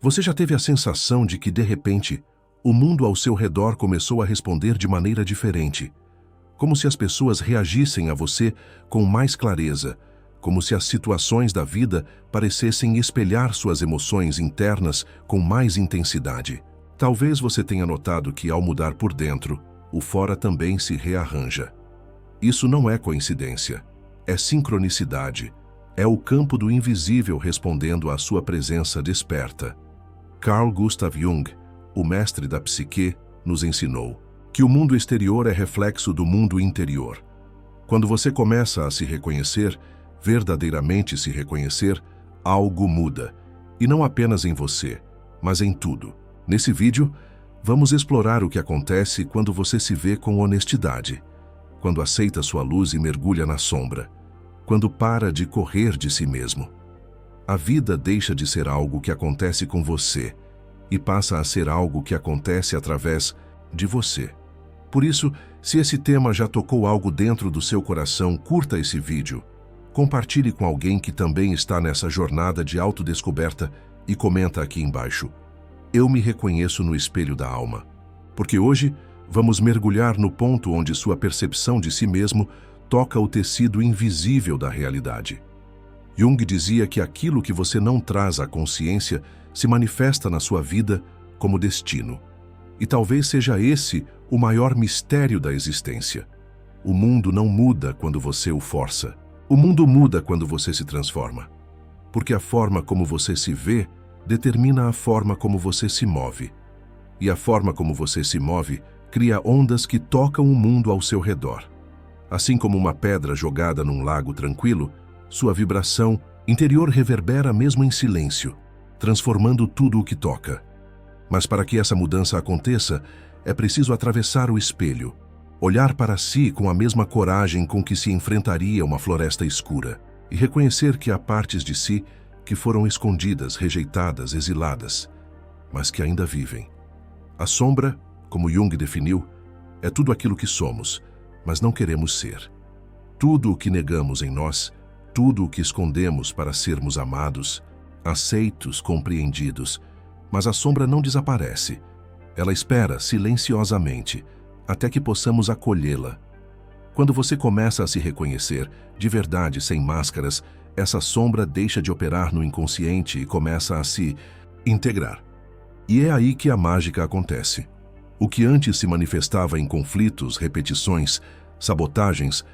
Você já teve a sensação de que, de repente, o mundo ao seu redor começou a responder de maneira diferente? Como se as pessoas reagissem a você com mais clareza, como se as situações da vida parecessem espelhar suas emoções internas com mais intensidade. Talvez você tenha notado que, ao mudar por dentro, o fora também se rearranja. Isso não é coincidência, é sincronicidade, é o campo do invisível respondendo à sua presença desperta. Carl Gustav Jung, o mestre da psique, nos ensinou que o mundo exterior é reflexo do mundo interior. Quando você começa a se reconhecer, verdadeiramente se reconhecer, algo muda, e não apenas em você, mas em tudo. Nesse vídeo, vamos explorar o que acontece quando você se vê com honestidade, quando aceita sua luz e mergulha na sombra, quando para de correr de si mesmo. A vida deixa de ser algo que acontece com você e passa a ser algo que acontece através de você. Por isso, se esse tema já tocou algo dentro do seu coração, curta esse vídeo, compartilhe com alguém que também está nessa jornada de autodescoberta e comenta aqui embaixo: eu me reconheço no espelho da alma. Porque hoje vamos mergulhar no ponto onde sua percepção de si mesmo toca o tecido invisível da realidade. Jung dizia que aquilo que você não traz à consciência se manifesta na sua vida como destino. E talvez seja esse o maior mistério da existência. O mundo não muda quando você o força. O mundo muda quando você se transforma. Porque a forma como você se vê determina a forma como você se move. E a forma como você se move cria ondas que tocam o mundo ao seu redor. Assim como uma pedra jogada num lago tranquilo, sua vibração interior reverbera mesmo em silêncio, transformando tudo o que toca. Mas para que essa mudança aconteça, é preciso atravessar o espelho, olhar para si com a mesma coragem com que se enfrentaria uma floresta escura e reconhecer que há partes de si que foram escondidas, rejeitadas, exiladas, mas que ainda vivem. A sombra, como Jung definiu, é tudo aquilo que somos, mas não queremos ser. Tudo o que negamos em nós, tudo o que escondemos para sermos amados, aceitos, compreendidos, mas a sombra não desaparece. Ela espera silenciosamente até que possamos acolhê-la. Quando você começa a se reconhecer, de verdade, sem máscaras, essa sombra deixa de operar no inconsciente e começa a se integrar. E é aí que a mágica acontece. O que antes se manifestava em conflitos, repetições, sabotagens,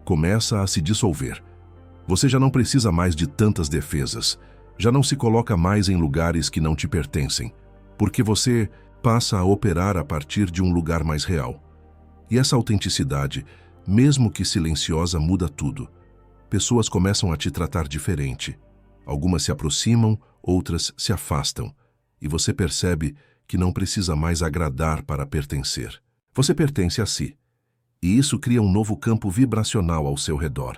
começa a se dissolver. Você já não precisa mais de tantas defesas, já não se coloca mais em lugares que não te pertencem, porque você passa a operar a partir de um lugar mais real. E essa autenticidade, mesmo que silenciosa, muda tudo. Pessoas começam a te tratar diferente. Algumas se aproximam, outras se afastam. E você percebe que não precisa mais agradar para pertencer. Você pertence a si. E isso cria um novo campo vibracional ao seu redor.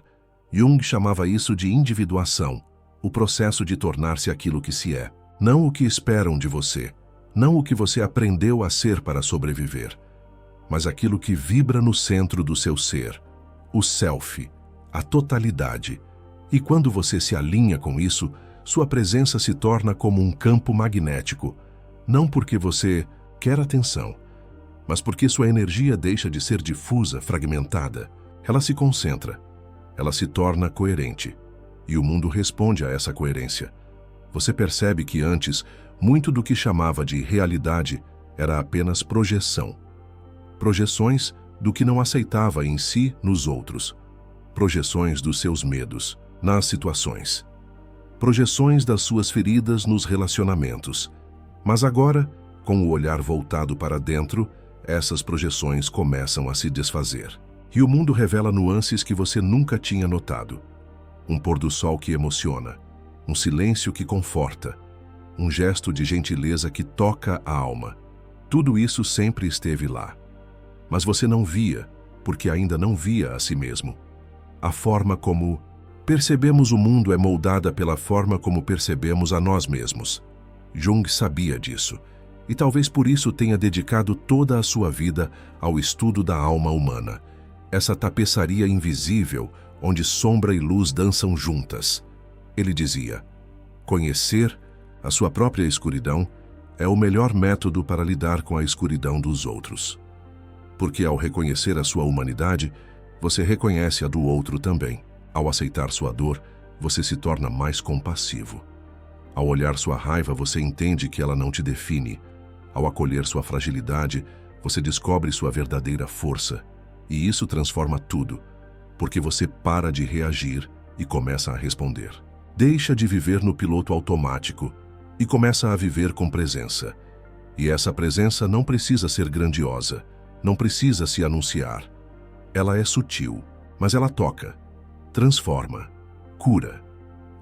Jung chamava isso de individuação, o processo de tornar-se aquilo que se é. Não o que esperam de você, não o que você aprendeu a ser para sobreviver, mas aquilo que vibra no centro do seu ser, o self, a totalidade. E quando você se alinha com isso, sua presença se torna como um campo magnético, não porque você quer atenção, mas porque sua energia deixa de ser difusa, fragmentada. Ela se concentra, ela se torna coerente, e o mundo responde a essa coerência. Você percebe que antes, muito do que chamava de realidade era apenas projeção. Projeções do que não aceitava em si nos outros. Projeções dos seus medos nas situações. Projeções das suas feridas nos relacionamentos. Mas agora, com o olhar voltado para dentro, essas projeções começam a se desfazer. E o mundo revela nuances que você nunca tinha notado. Um pôr do sol que emociona, um silêncio que conforta, um gesto de gentileza que toca a alma. Tudo isso sempre esteve lá. Mas você não via, porque ainda não via a si mesmo. A forma como percebemos o mundo é moldada pela forma como percebemos a nós mesmos. Jung sabia disso, e talvez por isso tenha dedicado toda a sua vida ao estudo da alma humana, essa tapeçaria invisível onde sombra e luz dançam juntas. Ele dizia: conhecer A sua própria escuridão é o melhor método para lidar com a escuridão dos outros. Porque ao reconhecer a sua humanidade, você reconhece a do outro também. Ao aceitar sua dor, você se torna mais compassivo. Ao olhar sua raiva, você entende que ela não te define. Ao acolher sua fragilidade, você descobre sua verdadeira força. E isso transforma tudo, porque você para de reagir e começa a responder. Deixa de viver no piloto automático e começa a viver com presença. E essa presença não precisa ser grandiosa, não precisa se anunciar. Ela é sutil, mas ela toca, transforma, cura.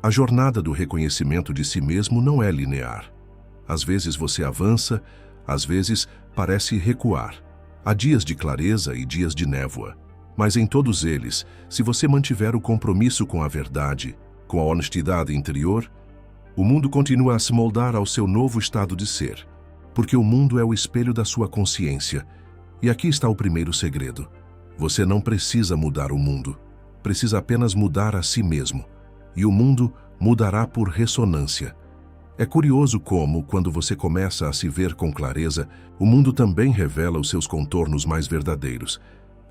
A jornada do reconhecimento de si mesmo não é linear. Às vezes você avança, às vezes parece recuar. Há dias de clareza e dias de névoa. Mas em todos eles, se você mantiver o compromisso com a verdade, com a honestidade interior, o mundo continua a se moldar ao seu novo estado de ser. Porque o mundo é o espelho da sua consciência. E aqui está o primeiro segredo. Você não precisa mudar o mundo. Precisa apenas mudar a si mesmo. E o mundo mudará por ressonância. É curioso como, quando você começa a se ver com clareza, o mundo também revela os seus contornos mais verdadeiros.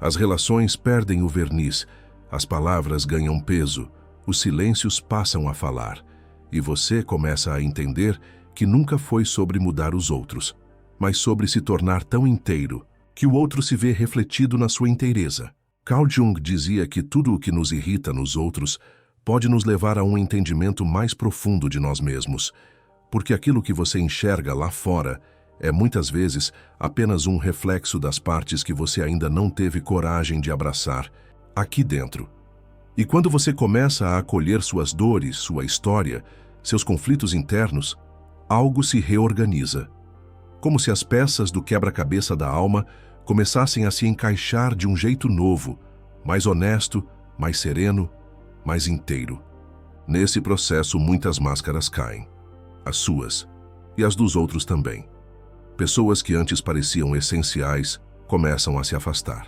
As relações perdem o verniz, as palavras ganham peso, os silêncios passam a falar. E você começa a entender que nunca foi sobre mudar os outros, mas sobre se tornar tão inteiro que o outro se vê refletido na sua inteireza. Carl Jung dizia que tudo o que nos irrita nos outros pode nos levar a um entendimento mais profundo de nós mesmos, porque aquilo que você enxerga lá fora é muitas vezes apenas um reflexo das partes que você ainda não teve coragem de abraçar aqui dentro. E quando você começa a acolher suas dores, sua história, seus conflitos internos, algo se reorganiza. Como se as peças do quebra-cabeça da alma começassem a se encaixar de um jeito novo, mais honesto, mais sereno, mais inteiro. Nesse processo, muitas máscaras caem. As suas e as dos outros também. Pessoas que antes pareciam essenciais começam a se afastar.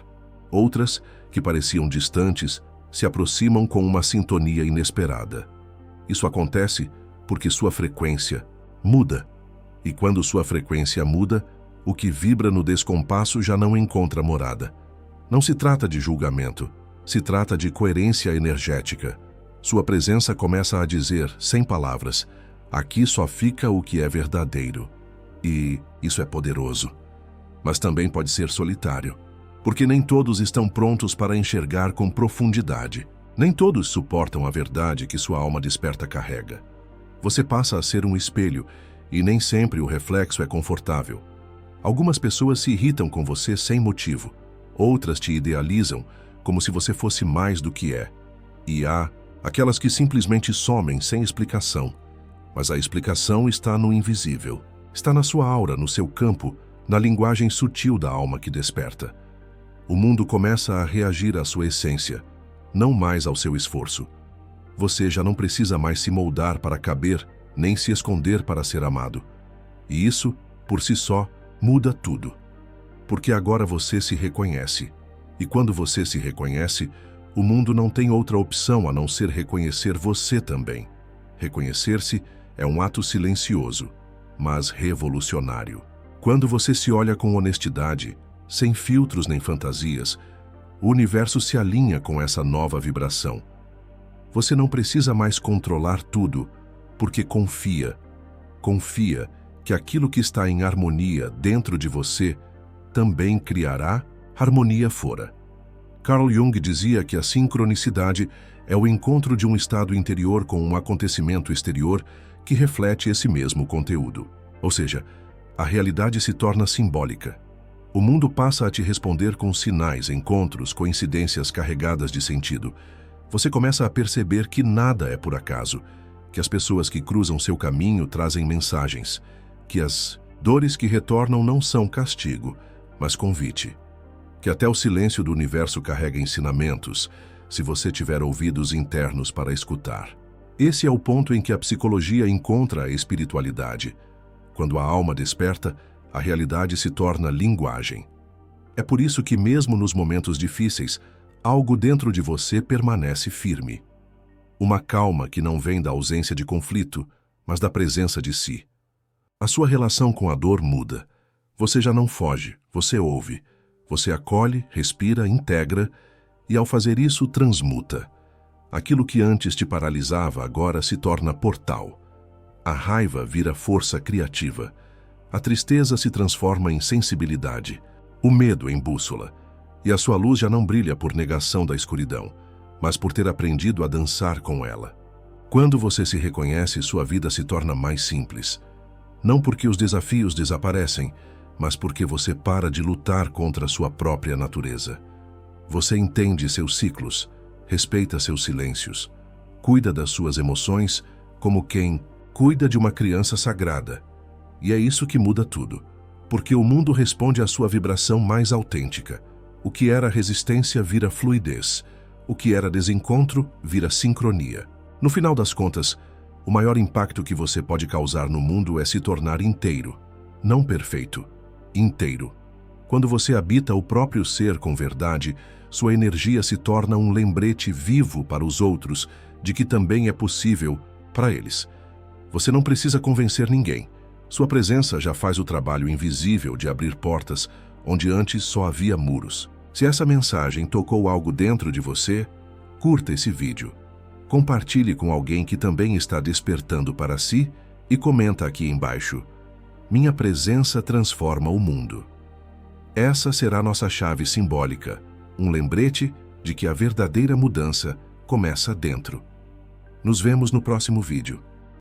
Outras, que pareciam distantes, se aproximam com uma sintonia inesperada. Isso acontece porque sua frequência muda. E quando sua frequência muda, o que vibra no descompasso já não encontra morada. Não se trata de julgamento, se trata de coerência energética. Sua presença começa a dizer, sem palavras, aqui só fica o que é verdadeiro. E isso é poderoso. Mas também pode ser solitário, porque nem todos estão prontos para enxergar com profundidade. Nem todos suportam a verdade que sua alma desperta carrega. Você passa a ser um espelho, e nem sempre o reflexo é confortável. Algumas pessoas se irritam com você sem motivo. Outras te idealizam como se você fosse mais do que é. E há aquelas que simplesmente somem sem explicação. Mas a explicação está no invisível. Está na sua aura, no seu campo, na linguagem sutil da alma que desperta. O mundo começa a reagir à sua essência, não mais ao seu esforço. Você já não precisa mais se moldar para caber, nem se esconder para ser amado. E isso, por si só, muda tudo. Porque agora você se reconhece. E quando você se reconhece, o mundo não tem outra opção a não ser reconhecer você também. Reconhecer-se é um ato silencioso, mas revolucionário. Quando você se olha com honestidade, sem filtros nem fantasias, o universo se alinha com essa nova vibração. Você não precisa mais controlar tudo, porque confia. Confia que aquilo que está em harmonia dentro de você também criará harmonia fora. Carl Jung dizia que a sincronicidade é o encontro de um estado interior com um acontecimento exterior que reflete esse mesmo conteúdo. Ou seja, a realidade se torna simbólica. O mundo passa a te responder com sinais, encontros, coincidências carregadas de sentido. Você começa a perceber que nada é por acaso, que as pessoas que cruzam seu caminho trazem mensagens, que as dores que retornam não são castigo, mas convite, que até o silêncio do universo carrega ensinamentos, se você tiver ouvidos internos para escutar. Esse é o ponto em que a psicologia encontra a espiritualidade. Quando a alma desperta, a realidade se torna linguagem. É por isso que, mesmo nos momentos difíceis, algo dentro de você permanece firme. Uma calma que não vem da ausência de conflito, mas da presença de si. A sua relação com a dor muda. Você já não foge, você ouve. Você acolhe, respira, integra e, ao fazer isso, transmuta. Aquilo que antes te paralisava agora se torna portal. A raiva vira força criativa. A tristeza se transforma em sensibilidade. O medo em bússola. E a sua luz já não brilha por negação da escuridão, mas por ter aprendido a dançar com ela. Quando você se reconhece, sua vida se torna mais simples. Não porque os desafios desaparecem, mas porque você para de lutar contra a sua própria natureza. Você entende seus ciclos, respeita seus silêncios, cuida das suas emoções como quem cuida de uma criança sagrada. E é isso que muda tudo, porque o mundo responde à sua vibração mais autêntica. O que era resistência vira fluidez, o que era desencontro vira sincronia. No final das contas, o maior impacto que você pode causar no mundo é se tornar inteiro, não perfeito, inteiro. Quando você habita o próprio ser com verdade, sua energia se torna um lembrete vivo para os outros de que também é possível para eles. Você não precisa convencer ninguém. Sua presença já faz o trabalho invisível de abrir portas onde antes só havia muros. Se essa mensagem tocou algo dentro de você, curta esse vídeo. Compartilhe com alguém que também está despertando para si e comenta aqui embaixo: minha presença transforma o mundo. Essa será nossa chave simbólica, um lembrete de que a verdadeira mudança começa dentro. Nos vemos no próximo vídeo.